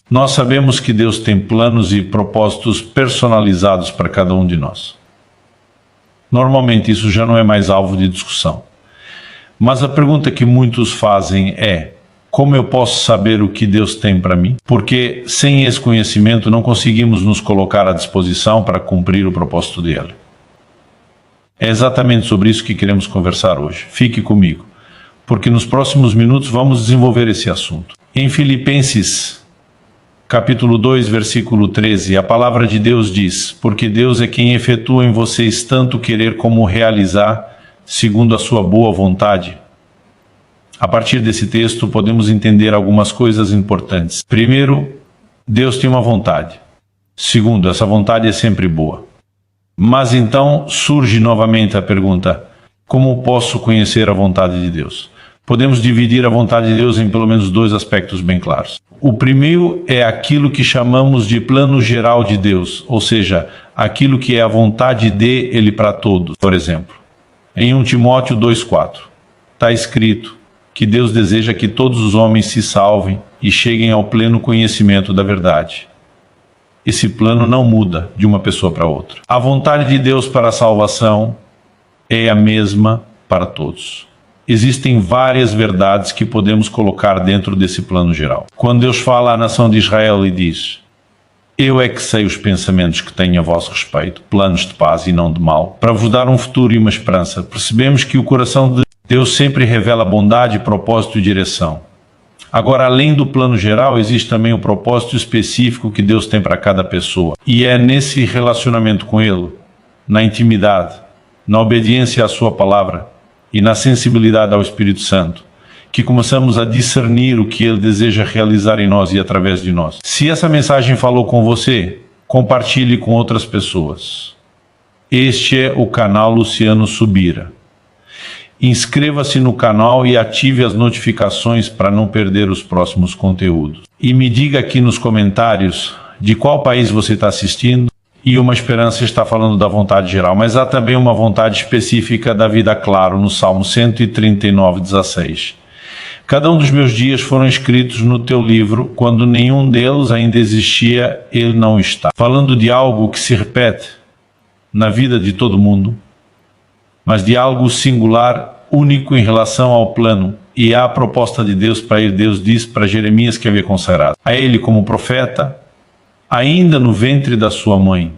Nós sabemos que Deus tem planos e propósitos personalizados para cada um de nós. Normalmente isso já não é mais alvo de discussão. Mas a pergunta que muitos fazem é: como eu posso saber o que Deus tem para mim? Porque sem esse conhecimento não conseguimos nos colocar à disposição para cumprir o propósito dele. É exatamente sobre isso que queremos conversar hoje. Fique comigo, porque nos próximos minutos vamos desenvolver esse assunto. Em Filipenses, capítulo 2, versículo 13, a palavra de Deus diz: porque Deus é quem efetua em vocês tanto querer como realizar, segundo a sua boa vontade. A partir desse texto podemos entender algumas coisas importantes. Primeiro, Deus tem uma vontade. Segundo, essa vontade é sempre boa. Mas então surge novamente a pergunta: como posso conhecer a vontade de Deus? Podemos dividir a vontade de Deus em pelo menos dois aspectos bem claros. O primeiro é aquilo que chamamos de plano geral de Deus, ou seja, aquilo que é a vontade dele para todos. Por exemplo, em 1 Timóteo 2,4, está escrito que Deus deseja que todos os homens se salvem e cheguem ao pleno conhecimento da verdade. Esse plano não muda de uma pessoa para outra. A vontade de Deus para a salvação é a mesma para todos. Existem várias verdades que podemos colocar dentro desse plano geral. Quando Deus fala à nação de Israel e diz: eu é que sei os pensamentos que tenho a vosso respeito, planos de paz e não de mal, para vos dar um futuro e uma esperança, percebemos que o coração de Deus sempre revela bondade, propósito e direção. Agora, além do plano geral, existe também o propósito específico que Deus tem para cada pessoa. E é nesse relacionamento com Ele, na intimidade, na obediência à Sua palavra e na sensibilidade ao Espírito Santo, que começamos a discernir o que Ele deseja realizar em nós e através de nós. Se essa mensagem falou com você, compartilhe com outras pessoas. Este é o canal Luciano Subira. Inscreva-se no canal e ative as notificações para não perder os próximos conteúdos. E me diga aqui nos comentários de qual país você está assistindo. E Uma Esperança está falando da vontade geral, mas há também uma vontade específica da vida, claro, no Salmo 139:16. Cada um dos meus dias foram escritos no teu livro, quando nenhum deles ainda existia, ele não está. Falando de algo que se repete na vida de todo mundo, mas de algo singular, único em relação ao plano e à proposta de Deus para ele. Deus disse para Jeremias que havia consagrado a ele como profeta, ainda no ventre da sua mãe.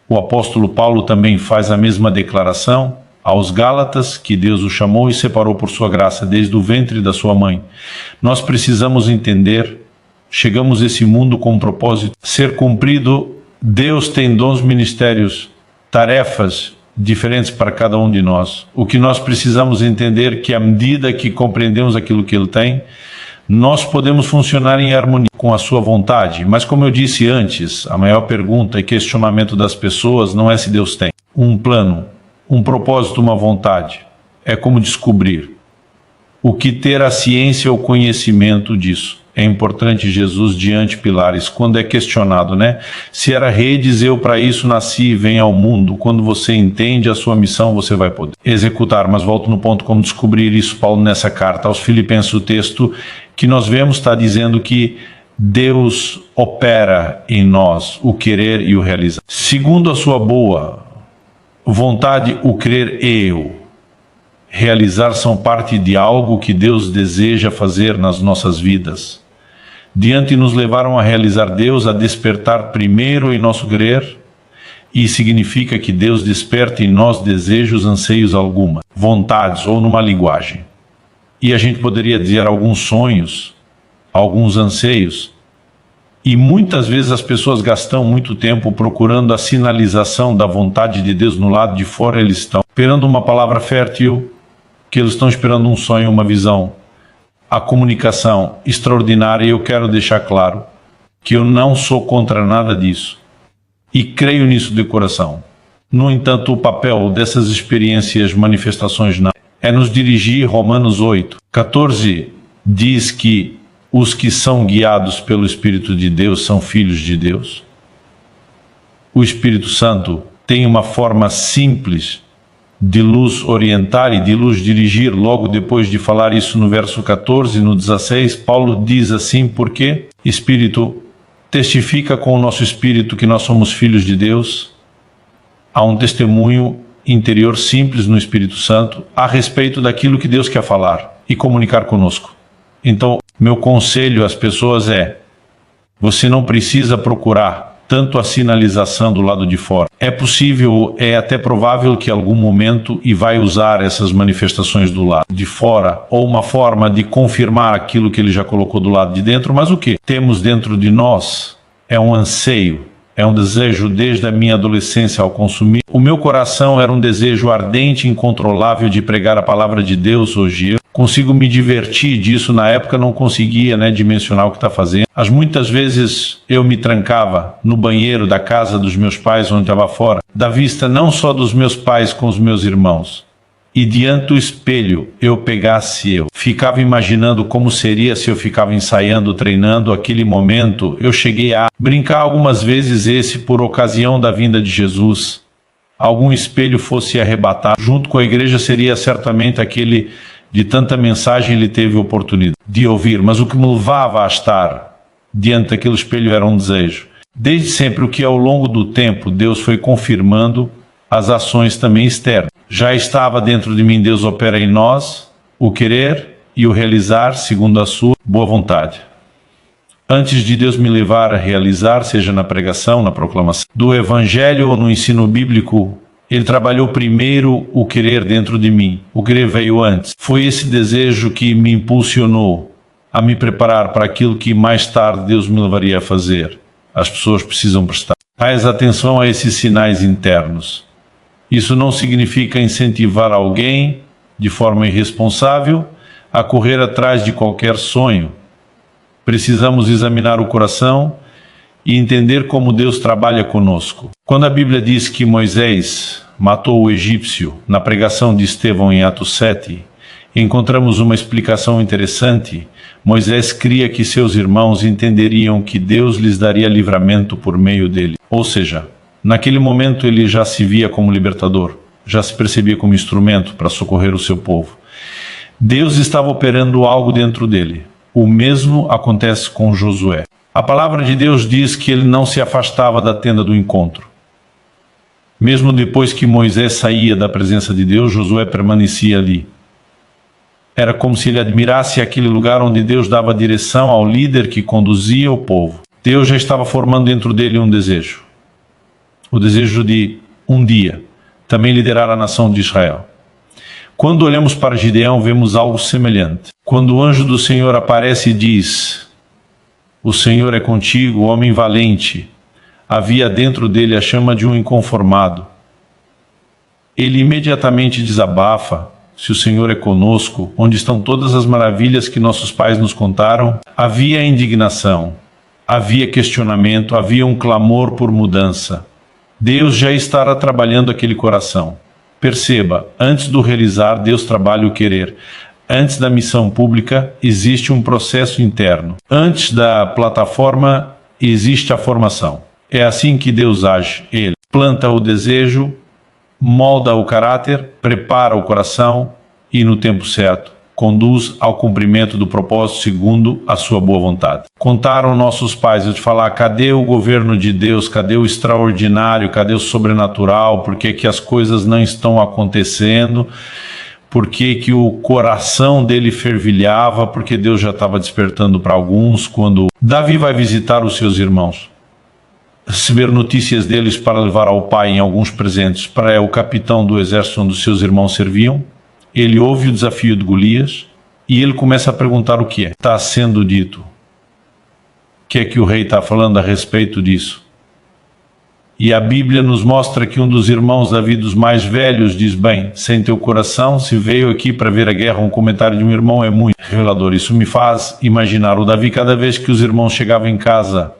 O apóstolo Paulo também faz a mesma declaração aos Gálatas, que Deus o chamou e separou por sua graça desde o ventre da sua mãe. Nós precisamos entender, chegamos a esse mundo com um propósito ser cumprido. Deus tem dons, ministérios, tarefas diferentes para cada um de nós. O que nós precisamos entender é que à medida que compreendemos aquilo que Ele tem, nós podemos funcionar em harmonia com a sua vontade. Mas como eu disse antes, a maior pergunta e questionamento das pessoas não é se Deus tem um plano, um propósito, uma vontade. É como descobrir. O que ter a ciência ou conhecimento disso. É importante Jesus diante pilares, quando é questionado, né? Se era rei, diz eu para isso nasci e venho ao mundo. Quando você entende a sua missão, você vai poder executar. Mas volto no ponto como descobrir isso. Paulo nessa carta aos Filipenses, o texto que nós vemos está dizendo que Deus opera em nós o querer e o realizar. Segundo a sua boa vontade, o querer e eu realizar são parte de algo que Deus deseja fazer nas nossas vidas. Diante nos levaram a realizar Deus, a despertar primeiro em nosso querer, e significa que Deus desperta em nós desejos, anseios alguma, vontades ou numa linguagem. E a gente poderia dizer alguns sonhos, alguns anseios. E muitas vezes as pessoas gastam muito tempo procurando a sinalização da vontade de Deus no lado de fora. Eles estão esperando uma palavra fértil, que eles estão esperando um sonho, uma visão. A comunicação extraordinária, e eu quero deixar claro que eu não sou contra nada disso. E creio nisso de coração. No entanto, o papel dessas experiências, manifestações, não é nos dirigir. Romanos 8:14 diz que os que são guiados pelo Espírito de Deus são filhos de Deus. O Espírito Santo tem uma forma simples de luz orientar e de luz dirigir. Logo depois de falar isso no verso 14, no 16, Paulo diz assim: por quê? Espírito testifica com o nosso espírito que nós somos filhos de Deus. Há um testemunho interior simples no Espírito Santo a respeito daquilo que Deus quer falar e comunicar conosco. Então, meu conselho às pessoas é: você não precisa procurar tanto a sinalização do lado de fora. É possível, é até provável que em algum momento e vai usar essas manifestações do lado de fora, ou uma forma de confirmar aquilo que ele já colocou do lado de dentro, mas o que temos dentro de nós é um anseio, é um desejo desde a minha adolescência ao consumir. O meu coração era um desejo ardente e incontrolável de pregar a palavra de Deus. Hoje eu consigo me divertir disso, na época não conseguia, dimensionar o que está fazendo. Muitas vezes eu me trancava no banheiro da casa dos meus pais, onde estava fora, da vista não só dos meus pais com os meus irmãos, e diante do espelho eu ficava imaginando como seria se eu ficava ensaiando, treinando aquele momento. Eu cheguei a brincar algumas vezes por ocasião da vinda de Jesus, algum espelho fosse arrebatar, junto com a igreja seria certamente aquele de tanta mensagem ele teve oportunidade de ouvir, mas o que me levava a estar diante daquele espelho era um desejo. Desde sempre, o que ao longo do tempo Deus foi confirmando as ações também externas. Já estava dentro de mim, Deus opera em nós o querer e o realizar segundo a sua boa vontade. Antes de Deus me levar a realizar, seja na pregação, na proclamação do Evangelho ou no ensino bíblico, Ele trabalhou primeiro o querer dentro de mim. O querer veio antes. Foi esse desejo que me impulsionou a me preparar para aquilo que mais tarde Deus me levaria a fazer. As pessoas precisam prestar mais atenção a esses sinais internos. Isso não significa incentivar alguém de forma irresponsável a correr atrás de qualquer sonho. Precisamos examinar o coração e entender como Deus trabalha conosco. Quando a Bíblia diz que Moisés matou o egípcio na pregação de Estevão em Atos 7, encontramos uma explicação interessante. Moisés cria que seus irmãos entenderiam que Deus lhes daria livramento por meio dele. Ou seja, naquele momento ele já se via como libertador, já se percebia como instrumento para socorrer o seu povo. Deus estava operando algo dentro dele. O mesmo acontece com Josué. A palavra de Deus diz que ele não se afastava da tenda do encontro. Mesmo depois que Moisés saía da presença de Deus, Josué permanecia ali. Era como se ele admirasse aquele lugar onde Deus dava direção ao líder que conduzia o povo. Deus já estava formando dentro dele um desejo. O desejo de, um dia, também liderar a nação de Israel. Quando olhamos para Gideão, vemos algo semelhante. Quando o anjo do Senhor aparece e diz: "O Senhor é contigo, homem valente", havia dentro dele a chama de um inconformado. Ele imediatamente desabafa: "Se o Senhor é conosco, onde estão todas as maravilhas que nossos pais nos contaram?" Havia indignação, havia questionamento, havia um clamor por mudança. Deus já estará trabalhando aquele coração. Perceba, antes do realizar, Deus trabalha o querer. Antes da missão pública, existe um processo interno. Antes da plataforma, existe a formação. É assim que Deus age. Ele planta o desejo, molda o caráter, prepara o coração e, no tempo certo, conduz ao cumprimento do propósito segundo a sua boa vontade. Contaram nossos pais, eu te falar, cadê o governo de Deus, cadê o extraordinário, cadê o sobrenatural, por que que as coisas não estão acontecendo, por que que o coração dele fervilhava, porque Deus já estava despertando para alguns. Quando Davi vai visitar os seus irmãos, receber notícias deles para levar ao pai em alguns presentes, para o capitão do exército onde os seus irmãos serviam, ele ouve o desafio de Golias e ele começa a perguntar o que está sendo dito. O que é que o rei está falando a respeito disso? E a Bíblia nos mostra que um dos irmãos Davi, dos mais velhos, diz: "Bem, sem teu coração, se veio aqui para ver a guerra." Um comentário de um irmão é muito revelador. Isso me faz imaginar o Davi, cada vez que os irmãos chegavam em casa,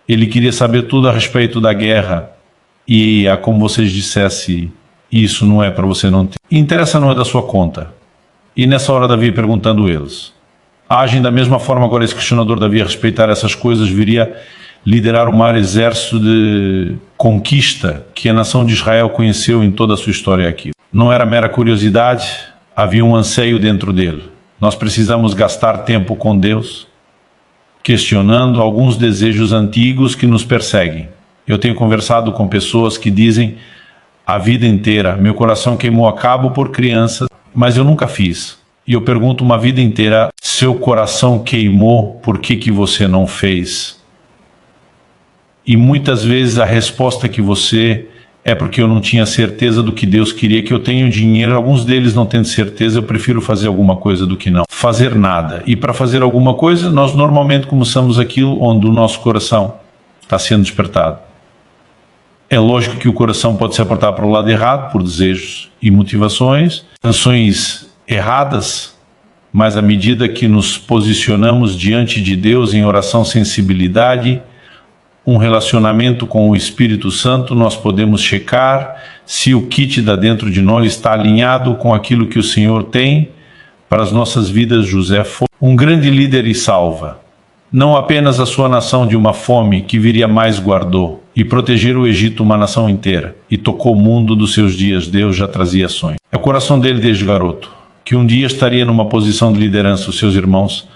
ele queria saber tudo a respeito da guerra. E, como vocês dissessem, isso não é para você não ter. Interessa, não é da sua conta. E nessa hora Davi perguntando eles. Agem da mesma forma agora esse questionador Davi a respeitar essas coisas, viria liderar o maior exército de conquista que a nação de Israel conheceu em toda a sua história aqui. Não era mera curiosidade, havia um anseio dentro dele. Nós precisamos gastar tempo com Deus, questionando alguns desejos antigos que nos perseguem. Eu tenho conversado com pessoas que dizem a vida inteira, meu coração queimou a cabo por criança, mas eu nunca fiz. E eu pergunto uma vida inteira, seu coração queimou, por que você não fez? E muitas vezes a resposta que você é porque eu não tinha certeza do que Deus queria que eu tenha dinheiro. Alguns deles não tendo certeza, eu prefiro fazer alguma coisa do que não fazer nada. E para fazer alguma coisa, nós normalmente começamos aquilo onde o nosso coração está sendo despertado. É lógico que o coração pode se apertar para o lado errado, por desejos e motivações, intenções erradas, mas à medida que nos posicionamos diante de Deus em oração, sensibilidade, um relacionamento com o Espírito Santo, nós podemos checar se o kit da dentro de nós está alinhado com aquilo que o Senhor tem para as nossas vidas. José foi um grande líder e salva. Não apenas a sua nação de uma fome que viria mais guardou, e proteger o Egito, uma nação inteira, e tocou o mundo dos seus dias. Deus já trazia sonhos. É o coração dele desde garoto, que um dia estaria numa posição de liderança. Os seus irmãos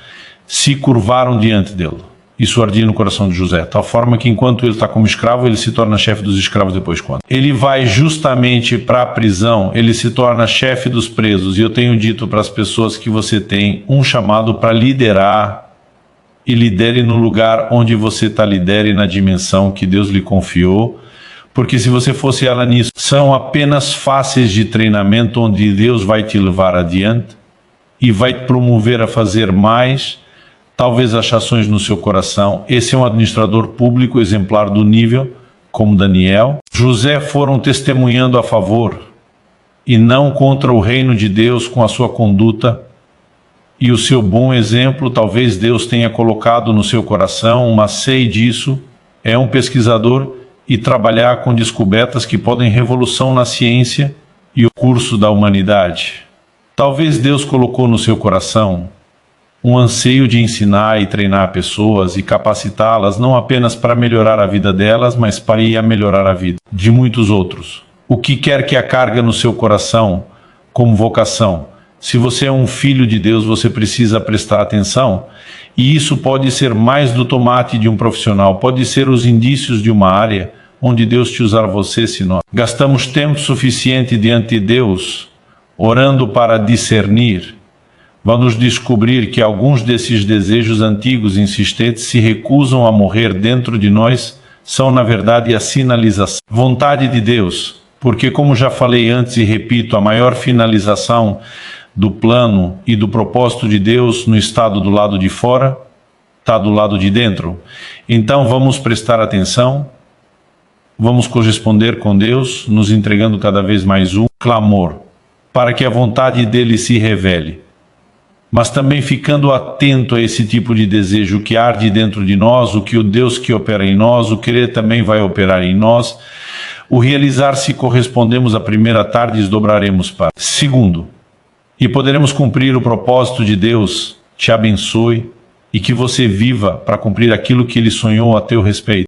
se curvaram diante dele. Isso ardia no coração de José, tal forma que enquanto ele está como escravo, ele se torna chefe dos escravos depois quando ele vai justamente para a prisão, ele se torna chefe dos presos. E eu tenho dito para as pessoas que você tem um chamado para liderar, e lidere no lugar onde você está, lidere na dimensão que Deus lhe confiou, porque se você fosse ela nisso, são apenas faces de treinamento onde Deus vai te levar adiante e vai te promover a fazer mais. Talvez achações no seu coração. Esse é um administrador público exemplar do nível, como Daniel. José foram testemunhando a favor e não contra o reino de Deus com a sua conduta e o seu bom exemplo. Talvez Deus tenha colocado no seu coração, mas sei disso, é um pesquisador e trabalhar com descobertas que podem revolução na ciência e o curso da humanidade. Talvez Deus colocou no seu coração um anseio de ensinar e treinar pessoas e capacitá-las não apenas para melhorar a vida delas, mas para ir a melhorar a vida de muitos outros. O que quer que a carga no seu coração como vocação, se você é um filho de Deus, você precisa prestar atenção. E isso pode ser mais do tomate de um profissional, pode ser os indícios de uma área onde Deus te usar você. Se nós gastamos tempo suficiente diante de Deus, orando para discernir, vamos descobrir que alguns desses desejos antigos insistentes se recusam a morrer dentro de nós, são na verdade a sinalização, vontade de Deus, porque como já falei antes e repito, a maior finalização do plano e do propósito de Deus no estado do lado de fora, está do lado de dentro. Então vamos prestar atenção, vamos corresponder com Deus, nos entregando cada vez mais um clamor, para que a vontade dele se revele. Mas também ficando atento a esse tipo de desejo que arde dentro de nós, o que o Deus que opera em nós, o querer também vai operar em nós, o realizar se correspondemos à primeira tarde, desdobraremos para segundo, e poderemos cumprir o propósito de Deus. Te abençoe e que você viva para cumprir aquilo que Ele sonhou a teu respeito.